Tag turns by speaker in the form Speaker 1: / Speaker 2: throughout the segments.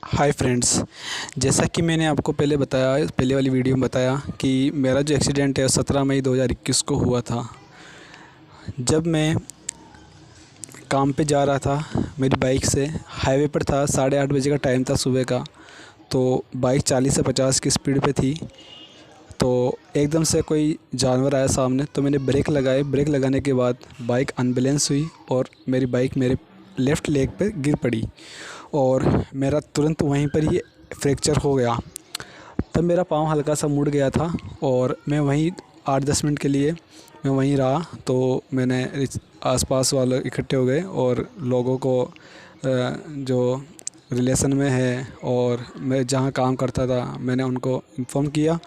Speaker 1: Hi friends. जैसा कि मैंने आपको पहले वाली वीडियो में बताया कि मेरा जो एक्सीडेंट है 17 मई 2021 को हुआ था। जब मैं काम पे जा रहा था मेरी बाइक से, हाईवे पर था, 8:30 बजे का टाइम था सुबह का। तो बाइक 40 से 50 की स्पीड पे थी। तो एकदम से कोई जानवर आया सामने, तो मैंने ब्रेक लगाए। ब्रेक लगाने के बाद बाइक अनबैलेंस हुई और मेरी बाइक मेरे लेफ़्ट लेग पे गिर पड़ी और मेरा तुरंत वहीं पर ही फ्रैक्चर हो गया। तब मेरा पाँव हल्का सा मुड़ गया था और मैं वहीं 8-10 मिनट के लिए मैं वहीं रहा। तो मैंने आसपास वाले इकट्ठे हो गए और लोगों को जो रिलेशन में है और मैं जहाँ काम करता था मैंने उनको इन्फॉर्म किया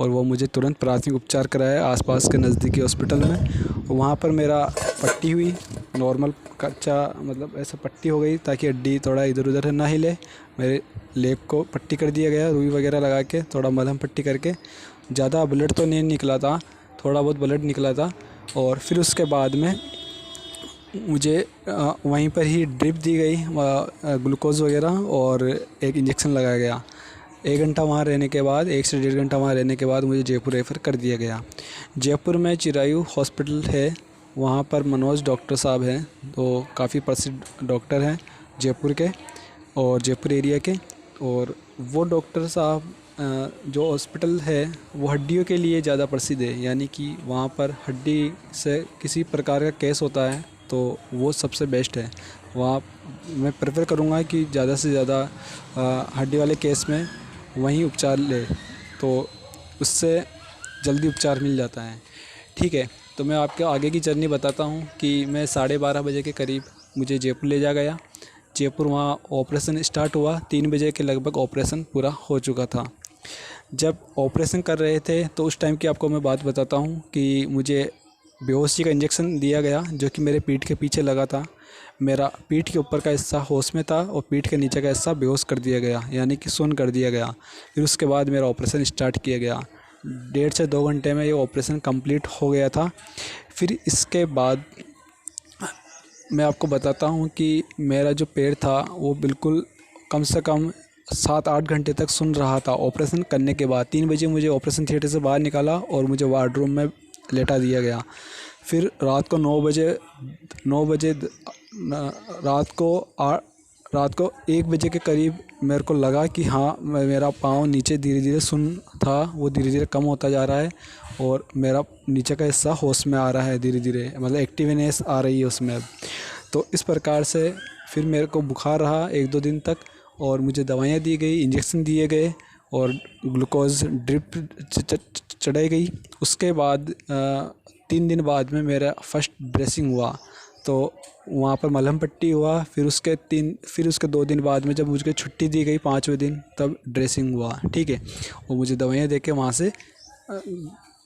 Speaker 1: और वो मुझे तुरंत प्राथमिक उपचार कराया आसपास के नज़दीकी हॉस्पिटल में। वहाँ पर मेरा पट्टी हुई, नॉर्मल कच्चा मतलब ऐसा पट्टी हो गई ताकि हड्डी थोड़ा इधर उधर ना हिले। मेरे लेग को पट्टी कर दिया गया रुई वगैरह लगा के, थोड़ा मलहम पट्टी करके। ज़्यादा ब्लड तो नहीं निकला था, थोड़ा बहुत ब्लड निकला था। और फिर उसके बाद में मुझे वहीं पर ही ड्रिप दी गई, ग्लूकोज़ वगैरह, और एक इंजेक्शन लगाया गया। 1 घंटा वहाँ रहने के बाद, 1 से 1.5 घंटा वहाँ रहने के बाद मुझे जयपुर रेफ़र कर दिया गया। जयपुर में चिरायु हॉस्पिटल है, वहाँ पर मनोज डॉक्टर साहब हैं, तो काफ़ी प्रसिद्ध डॉक्टर हैं जयपुर के और जयपुर एरिया के। और वो डॉक्टर साहब जो हॉस्पिटल है वो हड्डियों के लिए ज़्यादा प्रसिद्ध है, यानी कि वहाँ पर हड्डी से किसी प्रकार का केस होता है तो वो सबसे बेस्ट है। वहाँ मैं प्रेफर करूँगा कि ज़्यादा से ज़्यादा हड्डी वाले केस में वहीं उपचार ले, तो उससे जल्दी उपचार मिल जाता है। ठीक है, तो मैं आपके आगे की जर्नी बताता हूँ कि मैं 12:30 बजे के करीब मुझे जयपुर ले जा गया। जयपुर वहाँ ऑपरेशन स्टार्ट हुआ, 3 बजे के लगभग ऑपरेशन पूरा हो चुका था। जब ऑपरेशन कर रहे थे तो उस टाइम की आपको मैं बात बताता हूँ कि मुझे बेहोशी का इंजेक्शन दिया गया जो कि मेरे पीठ के पीछे लगा था। मेरा पीठ के ऊपर का हिस्सा होश में था और पीठ के नीचे का हिस्सा बेहोश कर दिया गया, यानी कि सुन्न कर दिया गया। फिर उसके बाद मेरा ऑपरेशन स्टार्ट किया गया। 1.5 से 2 घंटे में ये ऑपरेशन कंप्लीट हो गया था। फिर इसके बाद मैं आपको बताता हूँ कि मेरा जो पैर था वो बिल्कुल कम से कम 7-8 घंटे तक सुन रहा था। ऑपरेशन करने के बाद 3 बजे मुझे ऑपरेशन थिएटर से बाहर निकाला और मुझे वार्डरूम में लेटा दिया गया। फिर रात को 9 बजे रात को 1 बजे के करीब मेरे को लगा कि हाँ, मेरा पाँव नीचे धीरे धीरे सुन था, वो धीरे धीरे कम होता जा रहा है और मेरा नीचे का हिस्सा होश में आ रहा है धीरे धीरे, मतलब एक्टिवनेस आ रही है उसमें अब। तो इस प्रकार से फिर मेरे को बुखार रहा 1-2 दिन तक और मुझे दवाइयाँ दी गई, इंजेक्शन दिए गए और ग्लूकोज़ ड्रिप चढ़ाई गई। उसके बाद 3 दिन बाद में मेरा फर्स्ट ड्रेसिंग हुआ, तो वहाँ पर मलहम पट्टी हुआ। फिर उसके 2 दिन बाद में जब मुझे छुट्टी दी गई 5वें दिन, तब ड्रेसिंग हुआ। ठीक है, और मुझे दवाइयाँ दे के वहाँ से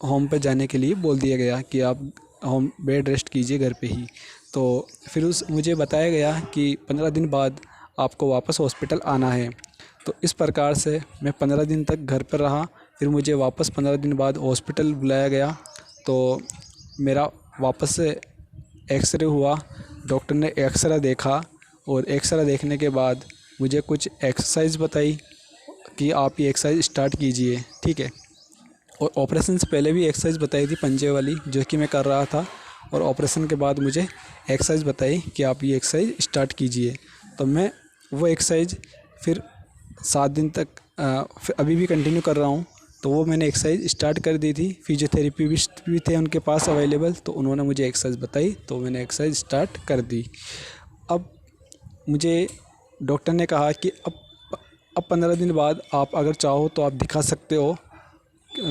Speaker 1: होम पे जाने के लिए बोल दिया गया कि आप होम बेड रेस्ट कीजिए घर पे ही। तो फिर मुझे बताया गया कि 15 दिन बाद आपको वापस हॉस्पिटल आना है। तो इस प्रकार से मैं 15 दिन तक घर पर रहा। फिर मुझे वापस 15 दिन बाद हॉस्पिटल बुलाया गया। तो मेरा वापस से एक्सरे हुआ, डॉक्टर ने एक्सरा देखा और एक्सरा देखने के बाद मुझे कुछ एक्सरसाइज बताई कि आप ये एक्सरसाइज स्टार्ट कीजिए। ठीक है, और ऑपरेशन से पहले भी एक्सरसाइज बताई थी पंजे वाली, जो कि मैं कर रहा था, और ऑपरेशन के बाद मुझे एक्सरसाइज बताई कि आप ये एक्सरसाइज स्टार्ट कीजिए। तो मैं वो एक्सरसाइज फिर 7 दिन तक फिर अभी भी कंटिन्यू कर रहा हूँ। तो वो मैंने एक्सरसाइज स्टार्ट कर दी थी। फिजियोथेरेपी भी थे उनके पास अवेलेबल, तो उन्होंने मुझे एक्सरसाइज बताई, तो मैंने एक्सरसाइज स्टार्ट कर दी। अब मुझे डॉक्टर ने कहा कि अब 15 दिन बाद आप अगर चाहो तो आप दिखा सकते हो।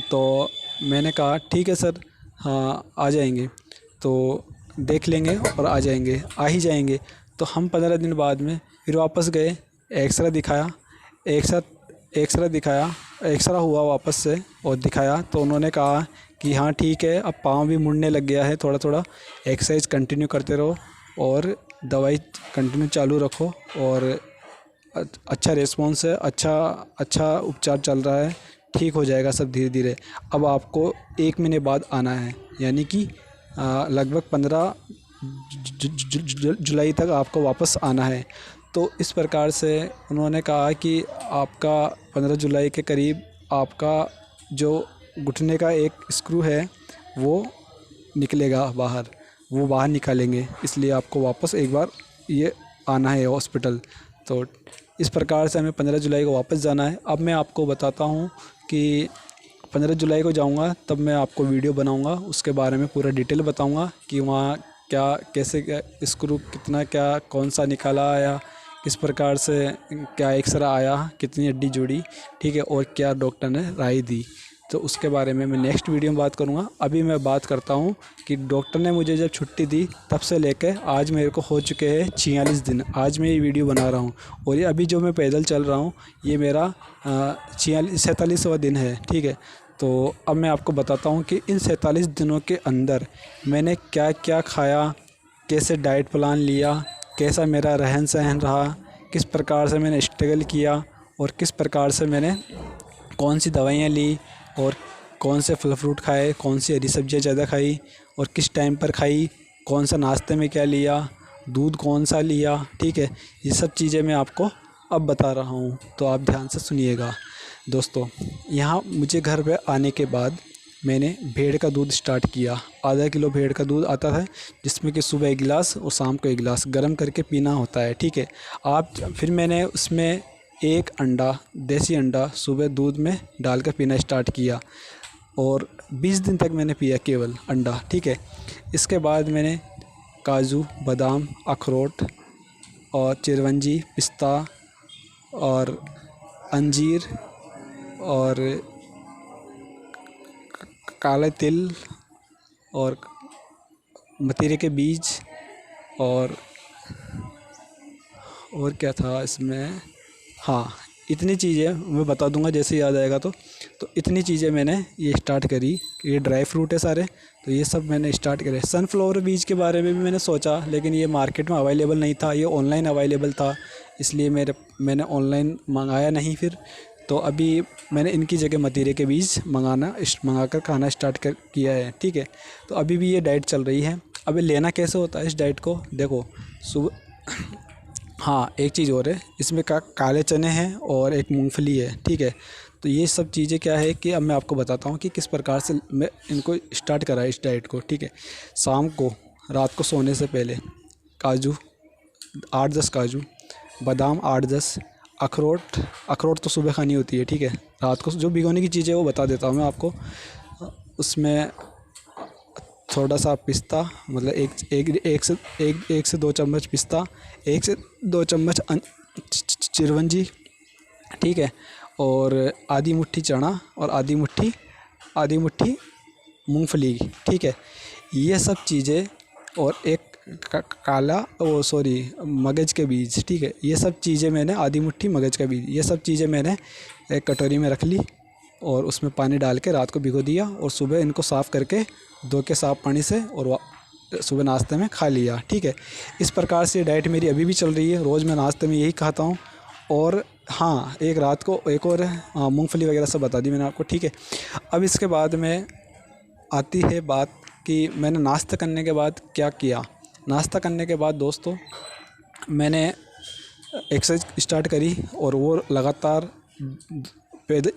Speaker 1: तो मैंने कहा ठीक है सर, हाँ आ जाएंगे, तो देख लेंगे और आ ही जाएंगे। तो हम 15 दिन बाद में फिर वापस गए, एक्सरा हुआ वापस से और दिखाया। तो उन्होंने कहा कि हाँ ठीक है, अब पाँव भी मुड़ने लग गया है थोड़ा थोड़ा, एक्सरसाइज कंटिन्यू करते रहो और दवाई कंटिन्यू चालू रखो और अच्छा रिस्पॉन्स है, अच्छा उपचार चल रहा है, ठीक हो जाएगा सब धीरे धीरे। अब आपको 1 महीने बाद आना है, यानी कि लगभग 15 जुलाई तक आपको वापस आना है। तो इस प्रकार से उन्होंने कहा कि आपका 15 जुलाई के करीब आपका जो घुटने का एक स्क्रू है वो निकलेगा बाहर, वो बाहर निकालेंगे, इसलिए आपको वापस एक बार ये आना है हॉस्पिटल। तो इस प्रकार से हमें 15 जुलाई को वापस जाना है। अब मैं आपको बताता हूँ कि 15 जुलाई को जाऊँगा तब मैं आपको वीडियो बनाऊँगा, उसके बारे में पूरा डिटेल बताऊँगा कि वहाँ क्या कैसे क्या स्क्रू कितना क्या कौन सा निकाला आया, किस प्रकार से क्या एक्सरे आया, कितनी हड्डी जुड़ी, ठीक है, और क्या डॉक्टर ने राय दी। तो उसके बारे में मैं नेक्स्ट वीडियो में बात करूँगा। अभी मैं बात करता हूँ कि डॉक्टर ने मुझे जब छुट्टी दी तब से लेकर आज मेरे को हो चुके हैं 46 दिन। आज मैं ये वीडियो बना रहा हूँ और ये अभी जो मैं पैदल चल रहा हूँ ये मेरा 47वां दिन है, ठीक है। तो अब मैं आपको बताता हूँ कि इन 47 दिनों के अंदर मैंने क्या क्या खाया, कैसे डाइट प्लान लिया, कैसा मेरा रहन सहन रहा, किस प्रकार से मैंने स्ट्रगल किया और किस प्रकार से मैंने कौन सी दवाइयाँ ली और कौन से फल फ्रूट खाए, कौन सी हरी सब्जियाँ ज़्यादा खाई और किस टाइम पर खाई, कौन सा नाश्ते में क्या लिया, दूध कौन सा लिया, ठीक है। ये सब चीज़ें मैं आपको अब बता रहा हूँ, तो आप ध्यान से सुनिएगा। दोस्तों, यहाँ मुझे घर पे आने के बाद मैंने भेड़ का दूध स्टार्ट किया। आधा किलो भेड़ का दूध आता है जिसमें कि सुबह 1 गिलास और शाम को 1 गिलास गर्म करके पीना होता है, ठीक है। फिर मैंने उसमें एक अंडा, देसी अंडा सुबह दूध में डालकर पीना स्टार्ट किया और 20 दिन तक मैंने पिया केवल अंडा, ठीक है। इसके बाद मैंने काजू, बादाम, अखरोट और चिरवंजी, पिस्ता और अंजीर और काले तिल और मतीरे के बीज और क्या था इसमें, हाँ, इतनी चीज़ें मैं बता दूंगा जैसे याद आएगा। तो इतनी चीज़ें मैंने ये स्टार्ट करी। ये ड्राई फ्रूट है सारे, तो ये सब मैंने स्टार्ट करे। सनफ्लावर बीज के बारे में भी मैंने सोचा, लेकिन ये मार्केट में अवेलेबल नहीं था, ये ऑनलाइन अवेलेबल था, इसलिए मैंने ऑनलाइन मंगाया नहीं। फिर तो अभी मैंने इनकी जगह मतीरे के बीज मंगा कर खाना स्टार्ट किया है, ठीक है। तो अभी भी ये डाइट चल रही है। अभी लेना कैसे होता है इस डाइट को, देखो सुबह हाँ, एक चीज़ और है इसमें, काले चने हैं और एक मूंगफली है, ठीक है। तो ये सब चीज़ें क्या है कि अब मैं आपको बताता हूँ कि किस प्रकार से मैं इनको स्टार्ट करा इस डाइट को, ठीक है। शाम को, रात को सोने से पहले काजू 8-10 काजू, बादाम 8-10, अखरोट तो सुबह खानी होती है, ठीक है। रात को जो भिगोने की चीज़ें वो बता देता हूँ मैं आपको। उसमें थोड़ा सा पिस्ता, मतलब एक से 2 चम्मच पिस्ता, 1 से 2 चम्मच चिरवंजी, ठीक है, और आधी मुट्ठी चना और आधी मुट्ठी मूंगफली, ठीक है। ये सब चीज़ें और एक मगज के बीज, ठीक है। ये सब चीज़ें मैंने, आधी मुट्ठी मगज का बीज, ये सब चीज़ें मैंने एक कटोरी में रख ली और उसमें पानी डाल के रात को भिगो दिया और सुबह इनको साफ़ करके धो के साफ़ पानी से और सुबह नाश्ते में खा लिया, ठीक है। इस प्रकार से डाइट मेरी अभी भी चल रही है, रोज़ मैं नाश्ते में यही खाता हूँ। और हाँ, एक रात को एक और मूंगफली वगैरह सब बता दी मैंने आपको, ठीक है। अब इसके बाद में आती है बात कि मैंने नाश्ता करने के बाद क्या किया। नाश्ता करने के बाद दोस्तों मैंने एक्सरसाइज स्टार्ट करी और वो लगातार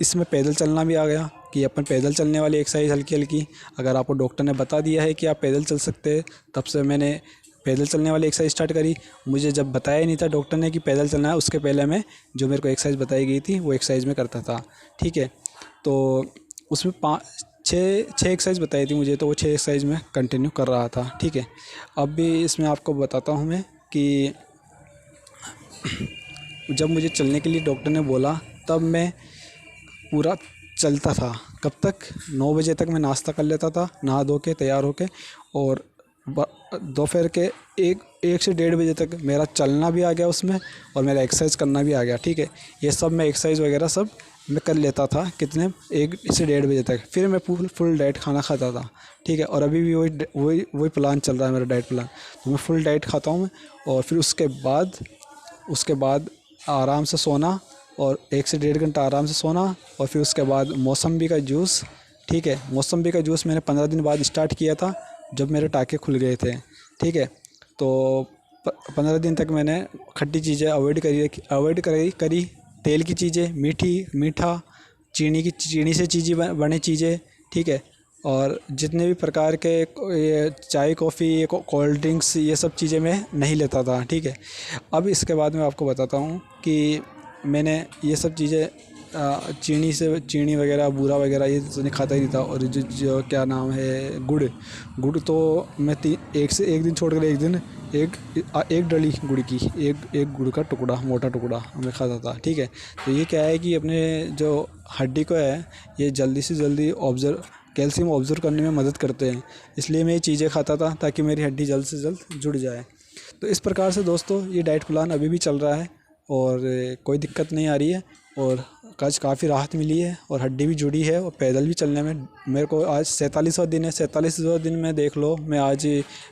Speaker 1: इसमें पैदल चलना भी आ गया कि अपन पैदल चलने वाली एक्सरसाइज हल्की हल्की, अगर आपको डॉक्टर ने बता दिया है कि आप पैदल चल सकते हैं, तब से मैंने पैदल चलने वाली एक्सरसाइज स्टार्ट करी। मुझे जब बताया ही नहीं था डॉक्टर ने कि पैदल चलना है, उसके पहले मैं जो मेरे को एक्सरसाइज बताई गई थी वो एक्सरसाइज में करता था, ठीक है। तो उसमें 6 एक्सरसाइज बताई थी मुझे, तो वो 6 एक्सरसाइज में कंटिन्यू कर रहा था, ठीक है। अब भी इसमें आपको बताता हूँ मैं कि जब मुझे चलने के लिए डॉक्टर ने बोला तब मैं पूरा चलता था। कब तक? 9 बजे तक मैं नाश्ता कर लेता था, नहा धो के तैयार होके, और दोपहर के 1 से 1:30 बजे तक मेरा चलना भी आ गया उसमें और मेरा एक्सरसाइज करना भी आ गया, ठीक है। ये सब मैं एक्सरसाइज वगैरह सब मैं कर लेता था कितने 1 से 1:30 बजे तक। फिर मैं फुल डाइट खाना खाता था, ठीक है। और अभी भी वही प्लान चल रहा है मेरा, डाइट प्लान। तो मैं फुल डाइट खाता हूँ और फिर उसके बाद आराम से सोना और 1 से 1.5 घंटा आराम से सोना। और फिर उसके बाद मौसम्बी का जूस, ठीक है। मौसम्बी का जूस मैंने 15 दिन बाद स्टार्ट किया था जब मेरे टाँके खुल गए थे, ठीक है। तो 15 दिन तक मैंने खट्टी चीज़ें अवॉइड करी। तेल की चीज़ें, मीठा, चीनी से चीज़ें बनी चीज़ें, ठीक है। और जितने भी प्रकार के ये चाय, कॉफ़ी, कोल्ड ड्रिंक्स, ये सब चीज़ें मैं नहीं लेता था, ठीक है। अब इसके बाद मैं आपको बताता हूँ कि मैंने ये सब चीज़ें चीनी वगैरह, बूरा वगैरह ये तो नहीं खाता ही नहीं था। और जो क्या नाम है, गुड़ तो मैं एक दिन छोड़ कर एक दिन एक डली गुड़ की, एक गुड़ का टुकड़ा, मोटा टुकड़ा मैं खाता था, ठीक है। तो ये क्या है कि अपने जो हड्डी को है, ये जल्दी से जल्दी कैल्शियम ऑब्ज़र्व करने में मदद करते हैं। इसलिए मैं ये चीज़ें खाता था ताकि मेरी हड्डी जल्द से जल्द जुड़ जाए। तो इस प्रकार से दोस्तों ये डाइट प्लान अभी भी चल रहा है और कोई दिक्कत नहीं आ रही है और काफ़ी राहत मिली है और हड्डी भी जुड़ी है और पैदल भी चलने में मेरे को आज 47वां दिन है। 47वां दिन में देख लो, मैं आज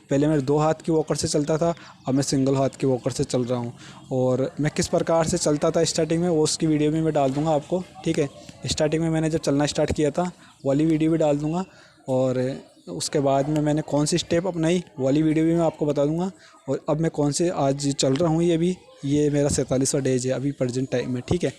Speaker 1: पहले मैं 2 हाथ की वॉकर से चलता था, अब मैं सिंगल हाथ की वॉकर से चल रहा हूँ। और मैं किस प्रकार से चलता था स्टार्टिंग में, वो उसकी वीडियो भी मैं डाल दूँगा आपको, ठीक है। स्टार्टिंग में मैंने जब चलना स्टार्ट किया था वाली वीडियो भी डाल दूँगा और उसके बाद में मैंने कौन सी स्टेप अपनाई वाली वीडियो भी मैं आपको बता दूँगा। और अब मैं कौन से आज चल रहा हूँ, ये मेरा 47वां डेज है अभी प्रेजेंट टाइम में, ठीक है।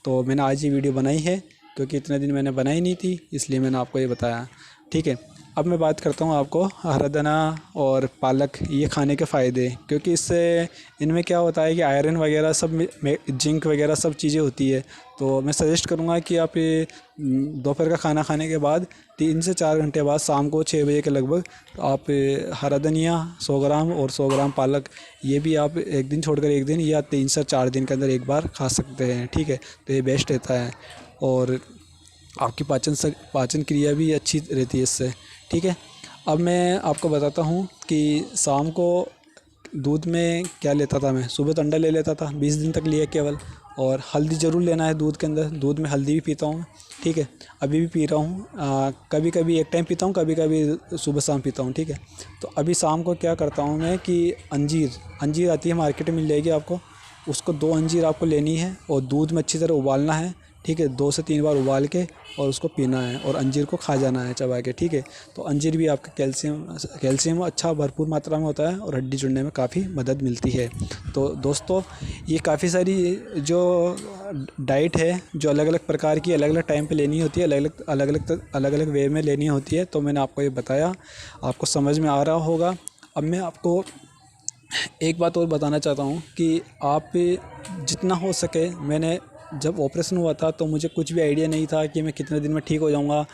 Speaker 1: तो मैंने आज ये वीडियो बनाई है क्योंकि इतने दिन मैंने बनाई नहीं थी, इसलिए मैंने आपको ये बताया, ठीक है। अब मैं बात करता हूँ आपको हरा धना और पालक ये खाने के फ़ायदे, क्योंकि इससे इनमें क्या होता है कि आयरन वगैरह सब में जिंक वगैरह सब चीज़ें होती है। तो मैं सजेस्ट करूँगा कि आप ये दोपहर का खाना खाने के बाद 3 से 4 घंटे बाद शाम को 6 बजे के लगभग आप हरा धनिया 100 ग्राम और 100 ग्राम पालक ये भी आप एक दिन छोड़कर एक दिन या 3 से 4 दिन के अंदर एक बार खा सकते हैं, ठीक है। तो ये बेस्ट रहता है और आपकी पाचन क्रिया भी अच्छी रहती है इससे, ठीक है। अब मैं आपको बताता हूँ कि शाम को दूध में क्या लेता था मैं। सुबह तो अंडा ले लेता था, 20 दिन तक लिया केवल। और हल्दी ज़रूर लेना है दूध के अंदर, दूध में हल्दी भी पीता हूँ, ठीक है। अभी भी पी रहा हूँ, कभी कभी एक टाइम पीता हूँ, कभी कभी सुबह शाम पीता हूँ, ठीक है। तो अभी शाम को क्या करता हूँ मैं कि अंजीर आती है मार्केट में, मिल जाएगी आपको। उसको 2 अंजीर आपको लेनी है और दूध में अच्छी तरह उबालना है, ठीक है। 2 से 3 बार उबाल के और उसको पीना है और अंजीर को खा जाना है चबा के, ठीक है। तो अंजीर भी आपका कैल्शियम अच्छा भरपूर मात्रा में होता है और हड्डी जुड़ने में काफ़ी मदद मिलती है। तो दोस्तों ये काफ़ी सारी जो डाइट है, जो अलग अलग प्रकार की अलग अलग टाइम पे लेनी होती है, अलग अलग वे में लेनी होती है। तो मैंने आपको ये बताया, आपको समझ में आ रहा होगा। अब मैं आपको एक बात और बताना चाहता हूँ कि आप जितना हो सके, मैंने जब ऑपरेशन हुआ था तो मुझे कुछ भी आइडिया नहीं था कि मैं कितने दिन में ठीक हो जाऊंगा,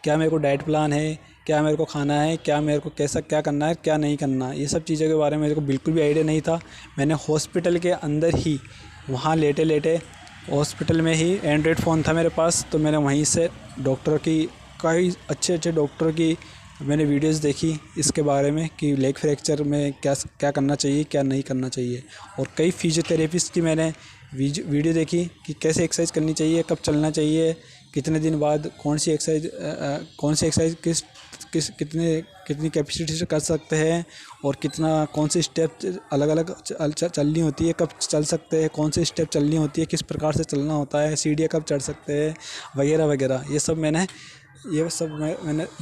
Speaker 1: क्या मेरे को डाइट प्लान है, क्या मेरे को खाना है, क्या मेरे को क्या करना है, क्या नहीं करना, ये सब चीज़ों के बारे में मेरे को बिल्कुल भी आइडिया नहीं था। मैंने हॉस्पिटल के अंदर ही वहाँ लेटे हॉस्पिटल में ही एंड्रॉयड फ़ोन था मेरे पास, तो मैंने वहीं से डॉक्टर की कई अच्छे डॉक्टर की मैंने वीडियोस देखी इसके बारे में कि लेग फ्रैक्चर में क्या करना चाहिए, क्या नहीं करना चाहिए। और कई फिजियोथेरेपिस्ट की मैंने वीडियो देखी कि कैसे एक्सरसाइज करनी चाहिए, कब चलना चाहिए, कितने दिन बाद कौन सी एक्सरसाइज कितनी कैपेसिटी से कर सकते हैं और कौन सी स्टेप अलग अलग चलनी होती है, कब चल सकते हैं, कौन सी स्टेप चलनी होती है, किस प्रकार से चलना होता है, सीढ़ियाँ कब चढ़ सकते हैं वगैरह वगैरह। ये सब मैंने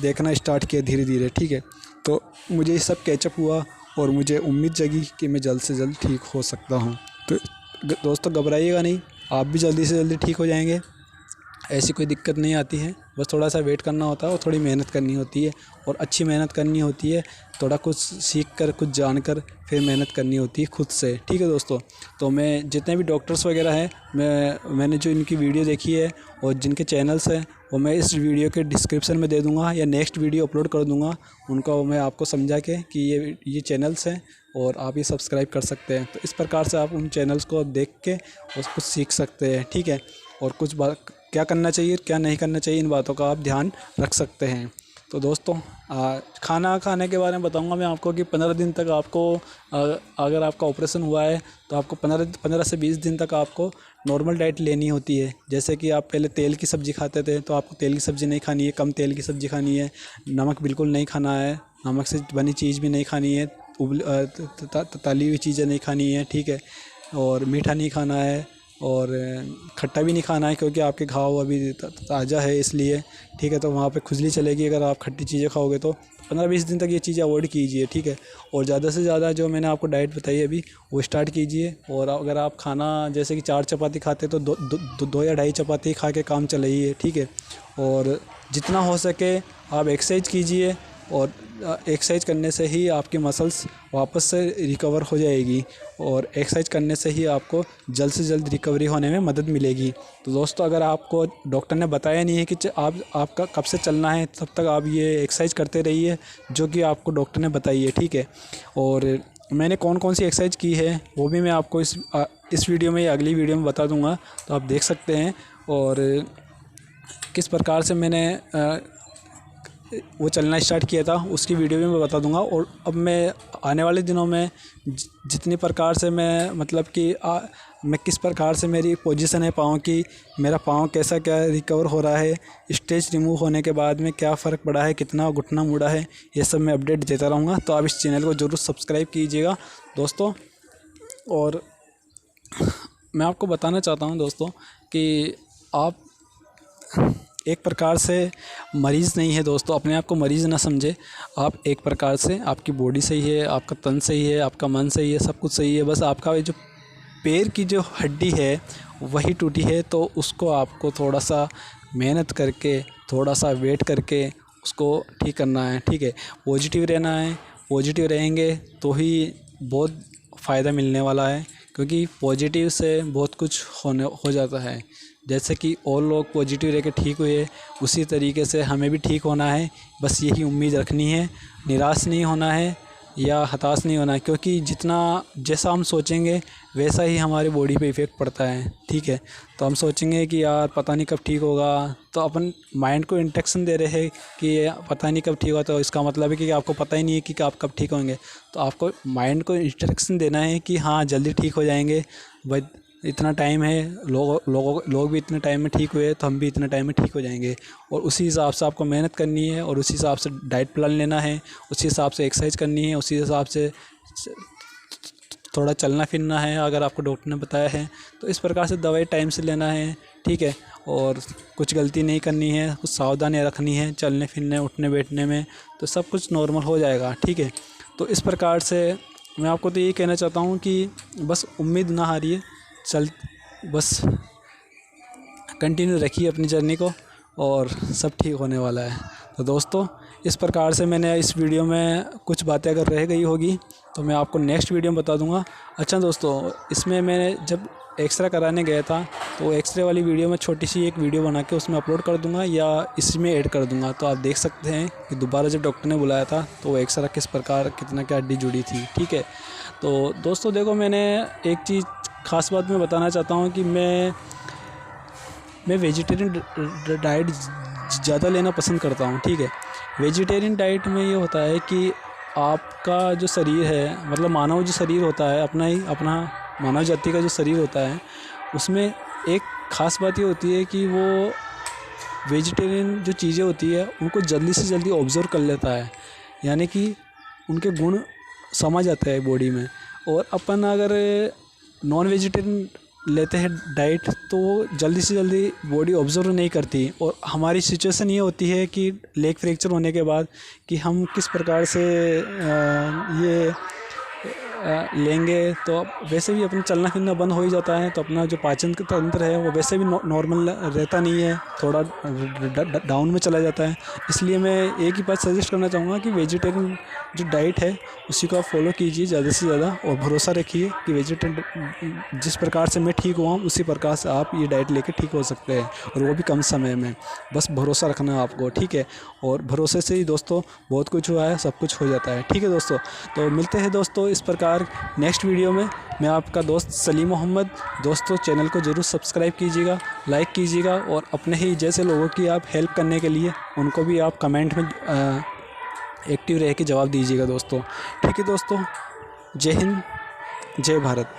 Speaker 1: देखना स्टार्ट किया धीरे धीरे, ठीक है। तो मुझे ये सब कैचअप हुआ और मुझे उम्मीद जगी कि मैं जल्द से जल्द ठीक हो सकता हूँ। तो दोस्तों घबराइएगा नहीं, आप भी जल्दी से जल्दी ठीक हो जाएंगे। ऐसी कोई दिक्कत नहीं आती है, बस थोड़ा सा वेट करना होता है और थोड़ी मेहनत करनी होती है और अच्छी मेहनत करनी होती है। थोड़ा कुछ सीख कर, कुछ जान कर फिर मेहनत करनी होती है खुद से, ठीक है दोस्तों। तो मैं जितने भी डॉक्टर्स वगैरह हैं, मैंने जो इनकी वीडियो देखी है और जिनके चैनल्स हैं वो मैं इस वीडियो के डिस्क्रिप्शन में दे दूँगा या नेक्स्ट वीडियो अपलोड कर दूँगा उनका, मैं आपको समझा के कि ये चैनल्स हैं और आप ये सब्सक्राइब कर सकते हैं। तो इस प्रकार से आप उन चैनल्स को देख के उसको सीख सकते हैं, ठीक है। और कुछ बात क्या करना चाहिए, क्या नहीं करना चाहिए, इन बातों का आप ध्यान रख सकते हैं। तो दोस्तों खाना खाने के बारे में बताऊंगा मैं आपको कि 15 दिन तक आपको, अगर आपका ऑपरेशन हुआ है तो आपको 15 से 20 दिन तक आपको नॉर्मल डाइट लेनी होती है। जैसे कि आप पहले तेल की सब्ज़ी खाते थे तो आपको तेल की सब्ज़ी नहीं खानी है, कम तेल की सब्ज़ी खानी है, नमक बिल्कुल नहीं खाना है, नमक से बनी चीज़ भी नहीं खानी है, तली हुई चीज़ें नहीं खानी है, ठीक है। और मीठा नहीं खाना है, और खट्टा भी नहीं खाना है क्योंकि आपके घाव अभी ताज़ा है इसलिए, ठीक है। तो वहाँ पे खुजली चलेगी अगर आप खट्टी चीज़ें खाओगे तो 15-20 दिन तक ये चीज़ें अवॉइड कीजिए, ठीक है। और ज़्यादा से ज़्यादा जो मैंने आपको डाइट बताई अभी वो स्टार्ट कीजिए। और अगर आप खाना जैसे कि 4 चपाती खाते तो दो या ढाई चपाती खा के काम चलाइए, ठीक है। और जितना हो सके आप एक्सरसाइज कीजिए, और एक्सरसाइज करने से ही आपकी मसल्स वापस से रिकवर हो जाएगी, और एक्सरसाइज करने से ही आपको जल्द से जल्द रिकवरी होने में मदद मिलेगी। तो दोस्तों, अगर आपको डॉक्टर ने बताया नहीं है कि आपका कब से चलना है, तब तक आप ये एक्सरसाइज करते रहिए जो कि आपको डॉक्टर ने बताई है, ठीक है। और मैंने कौन कौन सी एक्सरसाइज की है वो भी मैं आपको इस वीडियो में या अगली वीडियो में बता दूंगा, तो आप देख सकते हैं। और किस प्रकार से मैंने वो चलना स्टार्ट किया था उसकी वीडियो भी मैं बता दूंगा। और अब मैं आने वाले दिनों में जितनी प्रकार से मैं मतलब कि मैं किस प्रकार से मेरी पोजीशन है पाँव की, मेरा पाँव कैसा क्या रिकवर हो रहा है, स्टेज रिमूव होने के बाद में क्या फ़र्क पड़ा है, कितना घुटना मुड़ा है, ये सब मैं अपडेट देता रहूँगा। तो आप इस चैनल को ज़रूर सब्सक्राइब कीजिएगा दोस्तों। और मैं आपको बताना चाहता हूँ दोस्तों कि आप एक प्रकार से मरीज़ नहीं है दोस्तों, अपने आप को मरीज़ ना समझे। आप एक प्रकार से, आपकी बॉडी सही है, आपका तन सही है, आपका मन सही है, सब कुछ सही है, बस आपका जो पैर की जो हड्डी है वही टूटी है। तो उसको आपको थोड़ा सा मेहनत करके, थोड़ा सा वेट करके उसको ठीक करना है, ठीक है। पॉजिटिव रहना है, पॉजिटिव रहेंगे तो ही बहुत फ़ायदा मिलने वाला है, क्योंकि पॉजिटिव से बहुत कुछ हो जाता है। जैसे कि और लोग पॉजिटिव रह के ठीक हुए, उसी तरीके से हमें भी ठीक होना है। बस यही उम्मीद रखनी है, निराश नहीं होना है या हताश नहीं होना है, क्योंकि जैसा हम सोचेंगे वैसा ही हमारी बॉडी पे इफ़ेक्ट पड़ता है, ठीक है। तो हम सोचेंगे कि यार पता नहीं कब ठीक होगा, तो अपन माइंड को इंस्ट्रक्शन दे रहे हैं कि पता नहीं कब ठीक होगा, तो इसका मतलब है कि आपको पता ही नहीं है कि आप कब ठीक होंगे। तो आपको माइंड को इंस्ट्रक्शन देना है कि हाँ जल्दी ठीक हो जाएंगे, भाई इतना टाइम है, लोग भी इतने टाइम में ठीक हुए तो हम भी इतने टाइम में ठीक हो जाएंगे। और उसी हिसाब से आपको मेहनत करनी है, और उसी हिसाब से डाइट प्लान लेना है, उसी हिसाब से एक्सरसाइज करनी है, उसी हिसाब से थोड़ा चलना फिरना है अगर आपको डॉक्टर ने बताया है। तो इस प्रकार से दवाई टाइम से लेना है, ठीक है। और कुछ गलती नहीं करनी है, कुछ सावधानियाँ रखनी है चलने फिरने, उठने बैठने में, तो सब कुछ नॉर्मल हो जाएगा, ठीक है। तो इस प्रकार से मैं आपको तो यही कहना चाहता हूँ कि बस उम्मीद ना हारिए, बस कंटिन्यू रखिए अपनी जर्नी को, और सब ठीक होने वाला है। तो दोस्तों, इस प्रकार से मैंने इस वीडियो में कुछ बातें अगर रह गई होगी तो मैं आपको नेक्स्ट वीडियो में बता दूंगा। अच्छा दोस्तों, इसमें मैंने जब एक्सरे कराने गया था तो एक्सरे वाली वीडियो में छोटी सी एक वीडियो बना के उसमें अपलोड कर दूंगा या इसमें ऐड कर दूंगा, तो आप देख सकते हैं कि दोबारा जब डॉक्टर ने बुलाया था तो वो एक्सरा किस प्रकार कितना क्या हड्डी जुड़ी थी, ठीक है। तो दोस्तों देखो, मैंने एक चीज़ ख़ास बात मैं बताना चाहता हूँ कि मैं वेजिटेरियन डाइट ज़्यादा लेना पसंद करता हूँ, ठीक है। वेजिटेरियन डाइट में ये होता है कि आपका जो शरीर है, मतलब मानव जो शरीर होता है, अपना मानव जाति का जो शरीर होता है, उसमें एक ख़ास बात ये होती है कि वो वेजिटेरियन जो चीज़ें होती है उनको जल्दी से जल्दी ऑब्ज़र्व कर लेता है, यानी कि उनके गुण समझ आते हैं बॉडी में। और अपन अगर नॉन वेजिटेरियन लेते हैं डाइट तो वो जल्दी से जल्दी बॉडी ऑब्ज़र्व नहीं करती, और हमारी सिचुएशन ये होती है कि लेग फ्रैक्चर होने के बाद कि हम किस प्रकार से ये लेंगे, तो वैसे भी अपना चलना फिरना बंद हो ही जाता है, तो अपना जो पाचन तंत्र है वो वैसे भी नॉर्मल रहता नहीं है, थोड़ा डाउन में चला जाता है। इसलिए मैं एक ही बात सजेस्ट करना चाहूँगा कि वेजिटेरियन जो डाइट है उसी को आप फॉलो कीजिए ज़्यादा से ज़्यादा, और भरोसा रखिए कि वेजिटेरियन जिस प्रकार से मैं ठीक हुआ हूँ उसी प्रकार से आप ये डाइट लेकर ठीक हो सकते हैं, और वो भी कम समय में। बस भरोसा रखना है आपको, ठीक है। और भरोसे से ही दोस्तों बहुत कुछ हुआ है, सब कुछ हो जाता है, ठीक है दोस्तों। तो मिलते हैं दोस्तों इस प्रकार नेक्स्ट वीडियो में। मैं आपका दोस्त सलीम मोहम्मद। दोस्तों, चैनल को ज़रूर सब्सक्राइब कीजिएगा, लाइक कीजिएगा, और अपने ही जैसे लोगों की आप हेल्प करने के लिए उनको भी आप कमेंट में एक्टिव रह के जवाब दीजिएगा दोस्तों, ठीक है दोस्तों। जय हिंद, जय भारत।